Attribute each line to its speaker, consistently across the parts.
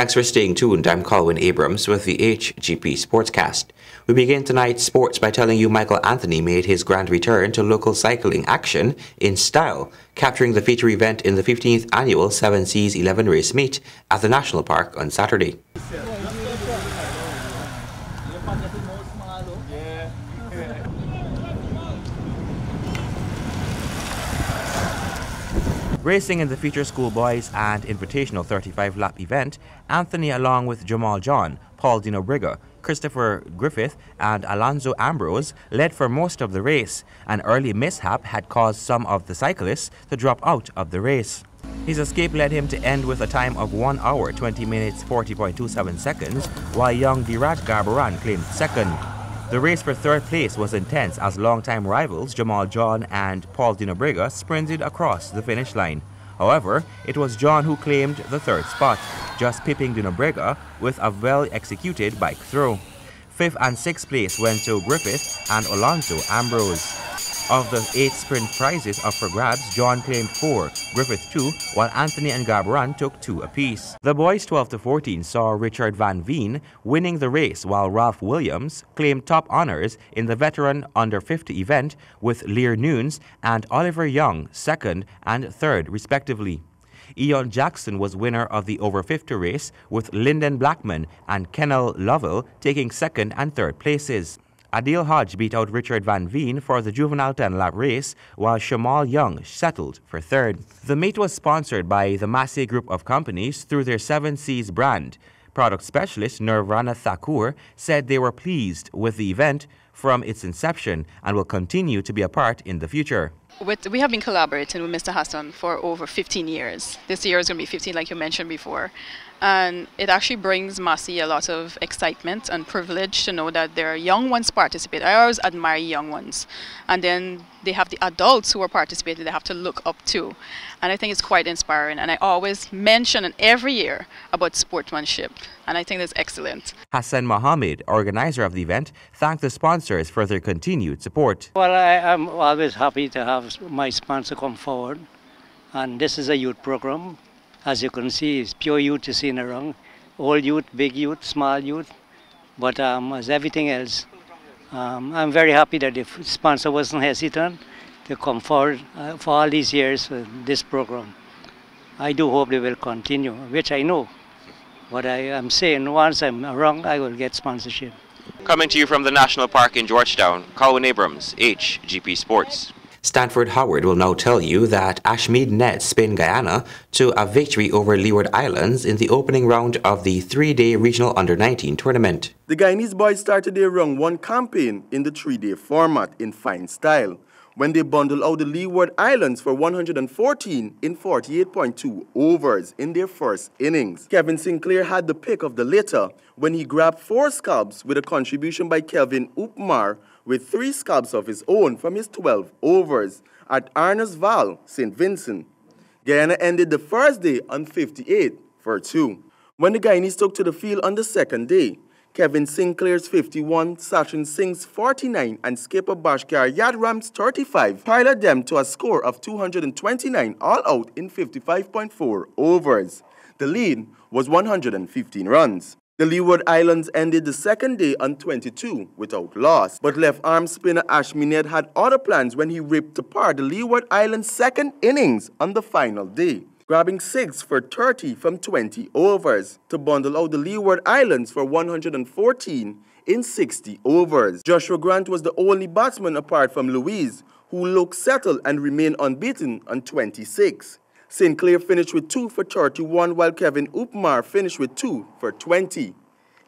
Speaker 1: Thanks for staying tuned. I'm Colwyn Abrams with the HGP SPORTSCAST. We begin tonight's sports by telling you Michael Anthony made his grand return to local cycling action in style, capturing the feature event in the 15th annual 7 Seas 11 race meet at the National Park on Saturday. Racing in the feature schoolboys and invitational 35-lap event, Anthony, along with Jamal John, Paul Dino Briga, Christopher Griffith and Alonzo Ambrose, led for most of the race. An early mishap had caused some of the cyclists to drop out of the race. His escape led him to end with a time of 1 hour, 20 minutes, 40.27 seconds, while young Diraj Garbaran claimed second. The race for third place was intense as longtime rivals Jamal John and Paul Dino Briga sprinted across the finish line. However, it was John who claimed the third spot, just pipping Dino Briga with a well-executed bike throw. Fifth and sixth place went to Griffith and Alonzo Ambrose. Of the 8 sprint prizes up for grabs, John claimed 4, Griffith 2, while Anthony and Garbaran took 2 apiece. The boys 12 to 14 saw Richard Van Veen winning the race, while Ralph Williams claimed top honors in the veteran under 50 event with Lear Nunes and Oliver Young second and third respectively. Eon Jackson was winner of the over 50 race, with Lyndon Blackman and Kennel Lovell taking second and third places. Adil Hodge beat out Richard Van Veen for the juvenile 10-lap race, while Shamal Young settled for third. The meet was sponsored by the Massey Group of Companies through their 7 Seas brand. Product specialist Nirvana Thakur said they were pleased with the event from its inception and will continue to be a part in the future.
Speaker 2: We have been collaborating with Mr. Hassan for over 15 years. This year is going to be 15, like you mentioned before. And it actually brings Massey a lot of excitement and privilege to know that there are young ones participate. I always admire young ones. And then they have the adults who are participating they have to look up to. And I think it's quite inspiring. And I always mention every year about sportsmanship. And I think that's excellent.
Speaker 1: Hassan Mohammed, organizer of the event, thanked the sponsors for their continued support.
Speaker 3: Well, I am always happy to have my sponsor come forward. And this is a youth program. As you can see, it's pure youth is seen around. Old youth, big youth, small youth. But as everything else, I'm very happy that the sponsor wasn't hesitant to come forward for all these years for this program. I do hope they will continue, which I know. But I am saying once I'm wrong, I will get sponsorship.
Speaker 1: Coming to you from the National Park in Georgetown, Colwyn Abrams, HGP Sports. Stanford Howard will now tell you that Ashmead Nets pinned Guyana to a victory over Leeward Islands in the opening round of the 3-day regional under-19 tournament.
Speaker 4: The Guyanese boys started their round 1 campaign in the 3-day format in fine style, when they bundled out the Leeward Islands for 114 in 48.2 overs in their first innings. Kevin Sinclair had the pick of the litter when he grabbed 4 scalps with a contribution by Kelvin Upmar with 3 scalps of his own from his 12 overs at Arnas Val, St. Vincent. Guyana ended the first day on 58 for 2. When the Guyanese took to the field on the second day, Kevin Sinclair's 51, Sachin Singh's 49, and skipper Bhaskar Yadram's 35 piled them to a score of 229 all out in 55.4 overs. The lead was 115 runs. The Leeward Islands ended the second day on 22 without loss, but left-arm spinner Ashmead had other plans when he ripped apart the Leeward Islands' second innings on the final day, grabbing 6 for 30 from 20 overs to bundle out the Leeward Islands for 114 in 60 overs. Joshua Grant was the only batsman apart from Louise who looked settled and remained unbeaten on 26. Sinclair finished with 2 for 31, while Kevin Upmar finished with 2 for 20.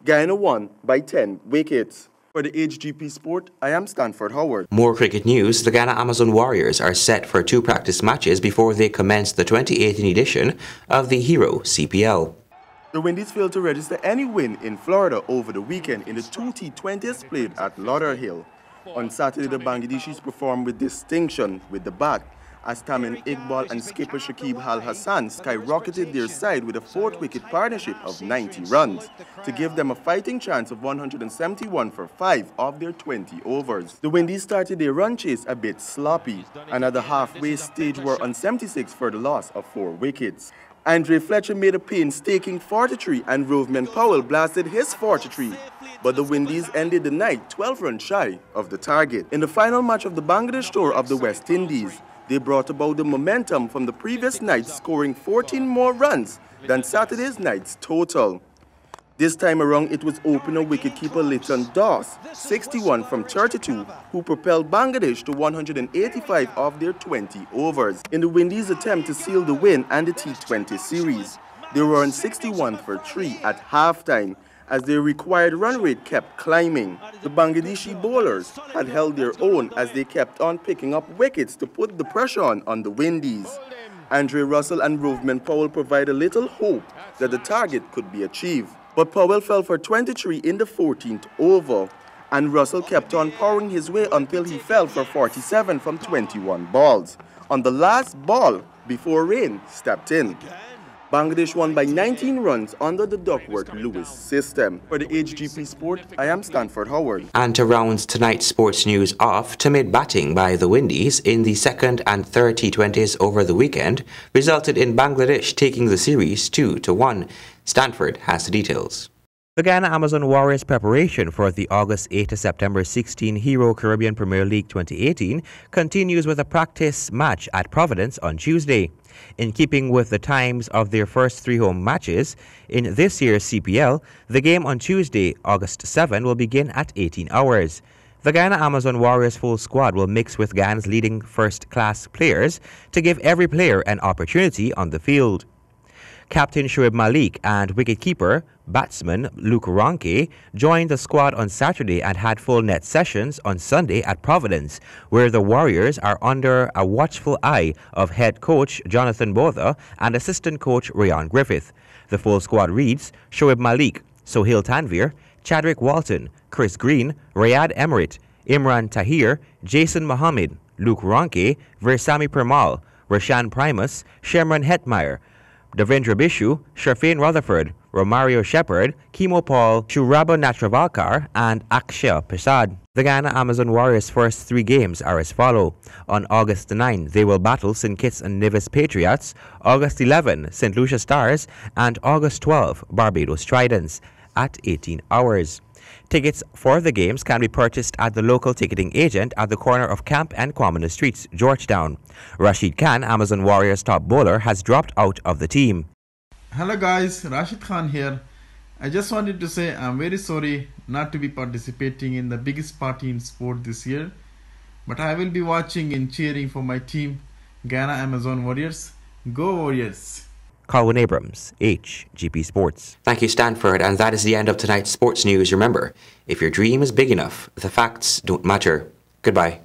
Speaker 4: Guyana won by 10 wickets. For the HGP Sport, I am Stanford Howard.
Speaker 1: More cricket news. The Ghana Amazon Warriors are set for 2 practice matches before they commence the 2018 edition of the Hero CPL.
Speaker 4: The Windies failed to register any win in Florida over the weekend in the 2 T20s played at Lauderhill. On Saturday, the Bangladeshis performed with distinction with the bat, as Tamim Iqbal and skipper Shakib Al Hassan skyrocketed their side with a 4th wicket partnership of 90 runs to give them a fighting chance of 171 for 5 of their 20 overs. The Windies started their run chase a bit sloppy and at the halfway stage were on 76 for the loss of 4 wickets. Andre Fletcher made a painstaking 43 and Roveman Powell blasted his 43, but the Windies ended the night 12 runs shy of the target. In the final match of the Bangladesh tour of the West Indies, they brought about the momentum from the previous night, scoring 14 more runs than Saturday's night's total. This time around, it was opener wicketkeeper Lytton Doss, 61 from 32, who propelled Bangladesh to 185 of their 20 overs. In the Windies' attempt to seal the win and the T20 series, they were on 61 for 3 at halftime, as their required run rate kept climbing. The Bangladeshi bowlers had held their own as they kept on picking up wickets to put the pressure on the Windies. Andre Russell and Roveman Powell provided little hope that the target could be achieved. But Powell fell for 23 in the 14th over, and Russell kept on powering his way until he fell for 47 from 21 balls on the last ball before rain stepped in. Bangladesh won by 19 runs under the Duckworth-Lewis system. For the HGP Sport, I am Stanford Howard.
Speaker 1: And to round tonight's sports news off, timid batting by the Windies in the second and third T20s over the weekend resulted in Bangladesh taking the series 2-1. Stanford has the details. The Guyana Amazon Warriors' preparation for the August 8 to September 16 Hero Caribbean Premier League 2018 continues with a practice match at Providence on Tuesday. In keeping with the times of their first 3 home matches in this year's CPL, the game on Tuesday, August 7, will begin at 18 hours. The Guyana Amazon Warriors' full squad will mix with Guyana's leading first-class players to give every player an opportunity on the field. Captain Shoaib Malik and wicketkeeper batsman Luke Ronke joined the squad on Saturday and had full net sessions on Sunday at Providence, where the Warriors are under a watchful eye of head coach Jonathan Botha and assistant coach Rayon Griffith. The full squad reads Shoaib Malik, Sohail Tanvir, Chadwick Walton, Chris Green, Riyad Emrit, Imran Tahir, Jason Mohammed, Luke Ronke, Versami Permal, Rashan Primus, Shemran Hetmeyer, Devendra Bishu, Sharfain Rutherford, Romario Shepherd, Kimo Paul, Shuraba Natravalkar, and Akshay Prasad. The Guyana Amazon Warriors' first 3 games are as follow. On August 9, they will battle St. Kitts and Nevis Patriots, August 11, St. Lucia Stars, and August 12, Barbados Tridents at 18 hours. Tickets for the games can be purchased at the local ticketing agent at the corner of Camp and Commoner Streets, Georgetown. Rashid Khan, Amazon Warriors' top bowler, has dropped out of the team.
Speaker 5: Hello guys, Rashid Khan here. I just wanted to say I'm very sorry not to be participating in the biggest party in sport this year, but I will be watching and cheering for my team, Guyana Amazon Warriors. Go Warriors!
Speaker 1: Colin Abrams, HGP Sports. Thank you, Stanford, and that is the end of tonight's sports news. Remember, if your dream is big enough, the facts don't matter. Goodbye.